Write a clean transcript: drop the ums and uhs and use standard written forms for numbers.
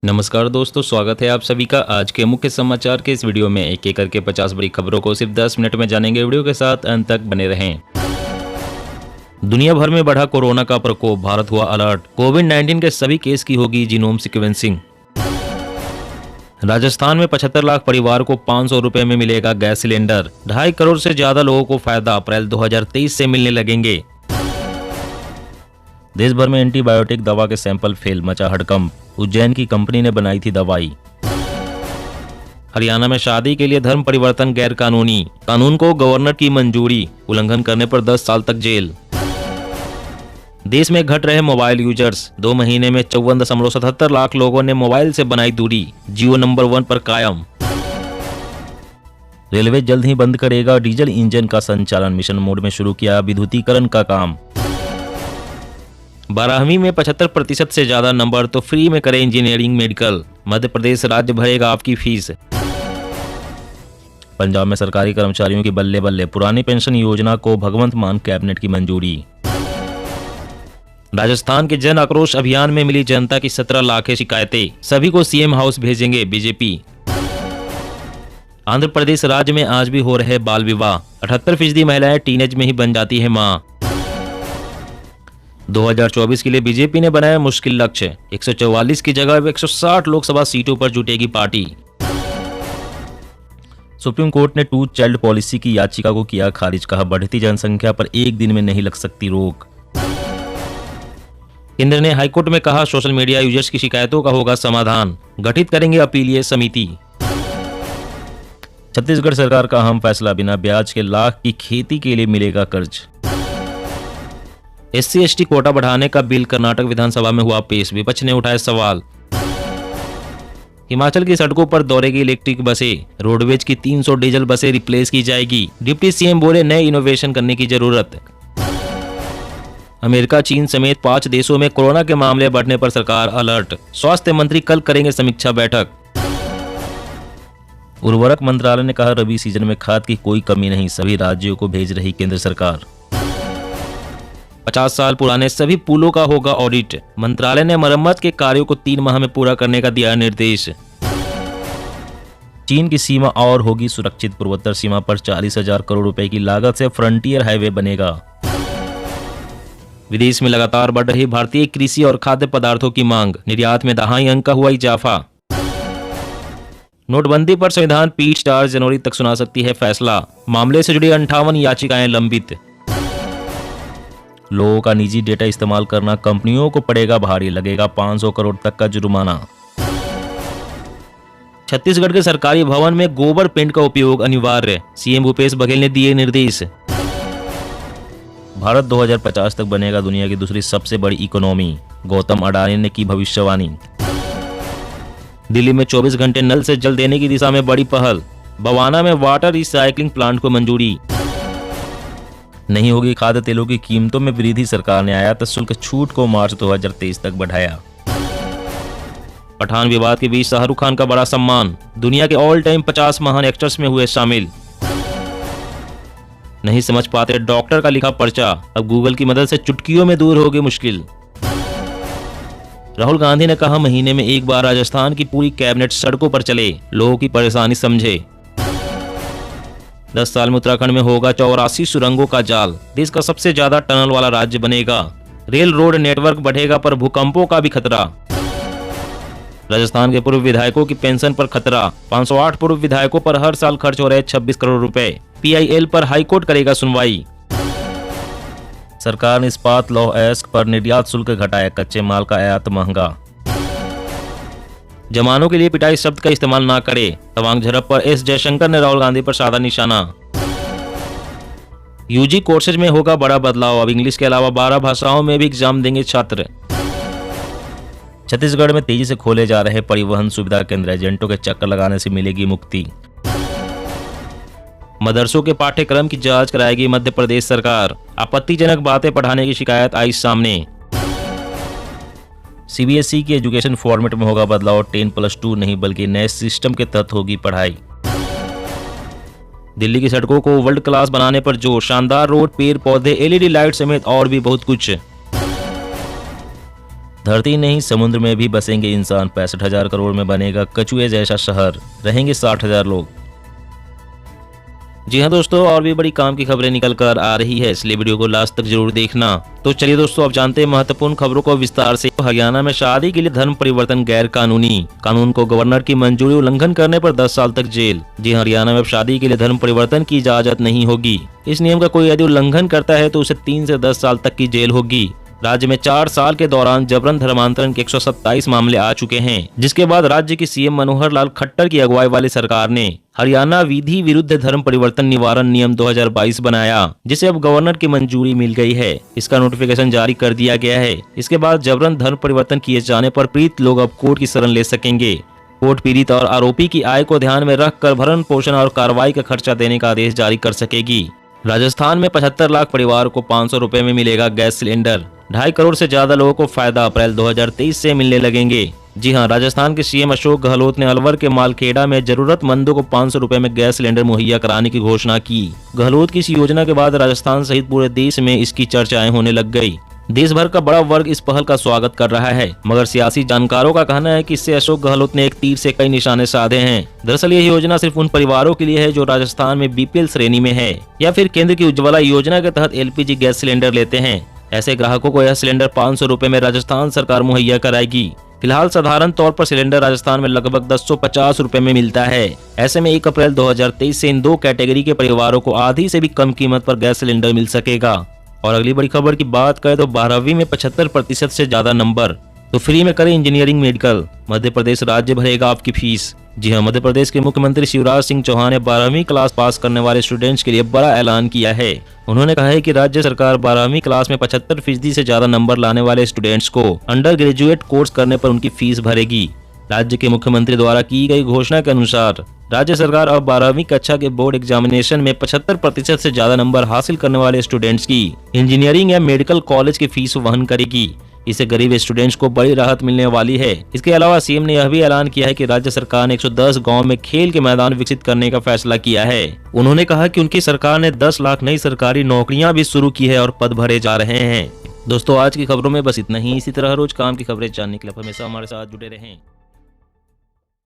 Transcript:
नमस्कार दोस्तों, स्वागत है आप सभी का आज के मुख्य समाचार के इस वीडियो में। एक एक करके 50 बड़ी खबरों को सिर्फ 10 मिनट में जानेंगे। वीडियो के साथ अंत तक बने रहें। दुनिया भर में बढ़ा कोरोना का प्रकोप, भारत हुआ अलर्ट। कोविड-19 के सभी केस की होगी जीनोम सीक्वेंसिंग। राजस्थान में 75 लाख परिवार को 500 रुपए में मिलेगा गैस सिलेंडर। 2.5 करोड़ से ज्यादा लोगों को फायदा अप्रैल 2023 से मिलने लगेंगे। देश भर में एंटीबायोटिक दवा के सैंपल फेल, मचा हड़कंप। उज्जैन की कंपनी ने बनाई थी दवाई। हरियाणा में शादी के लिए धर्म परिवर्तन गैर कानूनी, कानून को गवर्नर की मंजूरी, उल्लंघन करने पर 10 साल तक जेल। देश में घट रहे मोबाइल यूजर्स, 2 महीने में 54.77 लाख लोगों ने मोबाइल से बनाई दूरी, जियो नंबर 1 पर कायम। रेलवे जल्द ही बंद करेगा डीजल इंजन का संचालन, मिशन मोड में शुरू किया विद्युतीकरण का काम। 12वीं में 75% से ज्यादा नंबर तो फ्री में करें इंजीनियरिंग मेडिकल, मध्य प्रदेश राज्य भरेगा आपकी फीस। पंजाब में सरकारी कर्मचारियों की बल्ले बल्ले, पुरानी पेंशन योजना को भगवंत मान कैबिनेट की मंजूरी। राजस्थान के जन आक्रोश अभियान में मिली जनता की 17 लाख शिकायतें, सभी को सीएम हाउस भेजेंगे बीजेपी। आंध्र प्रदेश राज्य में आज भी हो रहे बाल विवाह, 78% महिलाएं टीनेज में ही बन जाती है मां। 2024 के लिए बीजेपी ने बनाया मुश्किल लक्ष्य, 144 की जगह 160 लोकसभा सीटों पर जुटेगी पार्टी। सुप्रीम कोर्ट ने 2 चाइल्ड पॉलिसी की याचिका को किया खारिज, कहा बढ़ती जनसंख्या पर एक दिन में नहीं लग सकती रोक। केंद्र ने हाईकोर्ट में कहा सोशल मीडिया यूजर्स की शिकायतों का होगा समाधान, गठित करेंगे अपीलीय समिति। छत्तीसगढ़ सरकार का अहम फैसला, बिना ब्याज के लाख की खेती के लिए मिलेगा कर्ज। SC/ST कोटा बढ़ाने का बिल कर्नाटक विधानसभा में हुआ पेश, विपक्ष ने उठाए सवाल। हिमाचल की सड़कों पर दौड़ेगी इलेक्ट्रिक बसें, रोडवेज की 300 डीजल बसें रिप्लेस की जाएगी, डिप्टी सीएम बोले नए इनोवेशन करने की जरूरत। अमेरिका, चीन समेत 5 देशों में कोरोना के मामले बढ़ने पर सरकार अलर्ट, स्वास्थ्य मंत्री कल करेंगे समीक्षा बैठक। उर्वरक मंत्रालय ने कहा रबी सीजन में खाद की कोई कमी नहीं, सभी राज्यों को भेज रही केंद्र सरकार। 50 साल पुराने सभी पुलों का होगा ऑडिट, मंत्रालय ने मरम्मत के कार्यों को 3 माह में पूरा करने का दिया निर्देश। चीन की सीमा और होगी सुरक्षित, पूर्वोत्तर सीमा पर 40,000 करोड़ रुपए की लागत से फ्रंटियर हाईवे बनेगा। विदेश में लगातार बढ़ रही भारतीय कृषि और खाद्य पदार्थों की मांग, निर्यात में 2.5 अंक का हुआ इजाफा। नोटबंदी पर संविधान पीठ 4 जनवरी तक सुना सकती है फैसला, मामले से जुड़ी 58 याचिकाएं लंबित। लोगों का निजी डेटा इस्तेमाल करना कंपनियों को पड़ेगा भारी, लगेगा 500 करोड़ तक का जुर्माना। छत्तीसगढ़ के सरकारी भवन में गोबर पेंट का उपयोग अनिवार्य, सीएम भूपेश बघेल ने दिए निर्देश। भारत 2050 तक बनेगा दुनिया की दूसरी सबसे बड़ी इकोनॉमी, गौतम अडानी ने की भविष्यवाणी। दिल्ली में 24 घंटे नल से जल देने की दिशा में बड़ी पहल, बवाना में वाटर रिसाइकलिंग प्लांट को मंजूरी। नहीं होगी खाद्य तेलों की कीमतों में वृद्धि, सरकार ने आयात शुल्क छूट को मार्च 2023 तक बढ़ाया। पठान विवाद के बीच शाहरुख खान का बड़ा सम्मान, दुनिया के ऑल टाइम 50 महान एक्टर्स में हुए शामिल। नहीं समझ पाते डॉक्टर का लिखा पर्चा, अब गूगल की मदद से चुटकियों में दूर होगी मुश्किल। राहुल गांधी ने कहा महीने में एक बार राजस्थान की पूरी कैबिनेट सड़कों पर चले, लोगों की परेशानी समझे। 10 साल में उत्तराखंड में होगा 84 सुरंगों का जाल, देश का सबसे ज्यादा टनल वाला राज्य बनेगा। रेल रोड नेटवर्क बढ़ेगा पर भूकंपों का भी खतरा। राजस्थान के पूर्व विधायकों की पेंशन पर खतरा, 508 पूर्व विधायकों पर हर साल खर्च हो रहे 26 करोड़ रुपए। PIL पर हाईकोर्ट करेगा सुनवाई। सरकार ने इस्पात लौह अयस्क पर निर्यात शुल्क घटाया, कच्चे माल का आयात महंगा। जवानों के लिए पिटाई शब्द का इस्तेमाल ना करे, तवांग झड़प पर एस जयशंकर ने राहुल गांधी पर साधा निशाना। यूजी कोर्सेज में होगा बड़ा बदलाव, अब इंग्लिश के अलावा 12 भाषाओं में भी एग्जाम देंगे छात्र। छत्तीसगढ़ में तेजी से खोले जा रहे परिवहन सुविधा केंद्र, एजेंटों के चक्कर लगाने से मिलेगी मुक्ति। मदरसों के पाठ्यक्रम की जांच कराएगी मध्य प्रदेश सरकार, आपत्तिजनक बातें पढ़ाने की शिकायत आई सामने। CBSE की एजुकेशन फॉर्मेट में होगा बदलाव, 10+2 नहीं बल्कि नए सिस्टम के तहत होगी पढ़ाई। दिल्ली की सड़कों को वर्ल्ड क्लास बनाने पर जोर, शानदार रोड, पेड़ पौधे, LED लाइट समेत और भी बहुत कुछ। धरती नहीं समुद्र में भी बसेंगे इंसान, 65,000 करोड़ में बनेगा कछुए जैसा शहर, रहेंगे 60,000 लोग। जी हाँ दोस्तों, और भी बड़ी काम की खबरें निकल कर आ रही है, इसलिए वीडियो को लास्ट तक जरूर देखना। तो चलिए दोस्तों, अब जानते हैं महत्वपूर्ण खबरों को विस्तार से। हरियाणा में शादी के लिए धर्म परिवर्तन गैर कानूनी, कानून को गवर्नर की मंजूरी उल्लंघन करने पर 10 साल तक जेल। जी हाँ, हरियाणा में अब शादी के लिए धर्म परिवर्तन की इजाजत नहीं होगी। इस नियम का कोई यदि उल्लंघन करता है तो उसे 3 से 10 साल तक की जेल होगी। राज्य में 4 साल के दौरान जबरन धर्मांतरण के 127 मामले आ चुके हैं, जिसके बाद राज्य की सीएम मनोहर लाल खट्टर की अगुवाई वाली सरकार ने हरियाणा विधि विरुद्ध धर्म परिवर्तन निवारण नियम 2022 बनाया, जिसे अब गवर्नर की मंजूरी मिल गई है। इसका नोटिफिकेशन जारी कर दिया गया है। इसके बाद जबरन धर्म परिवर्तन किए जाने पर पीड़ित लोग अब कोर्ट की शरण ले सकेंगे। कोर्ट पीड़ित और आरोपी की आय को ध्यान में रखकर भरण पोषण और कार्रवाई का खर्चा देने का आदेश जारी कर सकेगी। राजस्थान में 75 लाख परिवार को 500 रुपए में मिलेगा गैस सिलेंडर। 2.5 करोड़ से ज्यादा लोगों को फायदा अप्रैल 2023 से मिलने लगेंगे। जी हां, राजस्थान के सीएम अशोक गहलोत ने अलवर के मालखेड़ा में जरूरतमंदों को 500 रुपए में गैस सिलेंडर मुहैया कराने की घोषणा की। गहलोत की इस योजना के बाद राजस्थान सहित पूरे देश में इसकी चर्चाएं होने लग गई। देश भर का बड़ा वर्ग इस पहल का स्वागत कर रहा है, मगर सियासी जानकारों का कहना है कि इससे अशोक गहलोत ने एक तीर से कई निशाने साधे हैं। दरअसल यह योजना सिर्फ उन परिवारों के लिए है जो राजस्थान में बीपीएल श्रेणी में है या फिर केंद्र की उज्ज्वला योजना के तहत एलपीजी गैस सिलेंडर लेते हैं। ऐसे ग्राहकों को यह सिलेंडर 500 रुपए में राजस्थान सरकार मुहैया कराएगी। फिलहाल साधारण तौर पर सिलेंडर राजस्थान में लगभग 1050 रुपए में मिलता है। ऐसे में 1 अप्रैल 2023 से इन 2 कैटेगरी के परिवारों को आधी से भी कम कीमत पर गैस सिलेंडर मिल सकेगा। और अगली बड़ी खबर की बात करें तो 12वीं में 75% से ज्यादा नंबर तो फ्री में करें इंजीनियरिंग मेडिकल, मध्य प्रदेश राज्य भरेगा आपकी फीस। जी हां, मध्य प्रदेश के मुख्यमंत्री शिवराज सिंह चौहान ने 12वीं क्लास पास करने वाले स्टूडेंट्स के लिए बड़ा ऐलान किया है। उन्होंने कहा है कि राज्य सरकार 12वीं क्लास में 75% से ज्यादा नंबर लाने वाले स्टूडेंट्स को अंडर ग्रेजुएट कोर्स करने पर उनकी फीस भरेगी। राज्य के मुख्यमंत्री द्वारा की गई घोषणा के अनुसार राज्य सरकार अब 12वीं कक्षा के बोर्ड एग्जामिनेशन में 75% से ज्यादा नंबर हासिल करने वाले स्टूडेंट्स की इंजीनियरिंग या मेडिकल कॉलेज की फीस वहन करेगी। इससे गरीब स्टूडेंट्स को बड़ी राहत मिलने वाली है। इसके अलावा सीएम ने यह भी ऐलान किया है कि राज्य सरकार ने 110 गाँव में खेल के मैदान विकसित करने का फैसला किया है। उन्होंने कहा कि उनकी सरकार ने 10 लाख नई सरकारी नौकरियां भी शुरू की है और पद भरे जा रहे हैं। दोस्तों, आज की खबरों में बस इतना ही। इसी तरह रोज काम की खबरें जानने के लिए हमेशा हमारे साथ जुड़े रहें।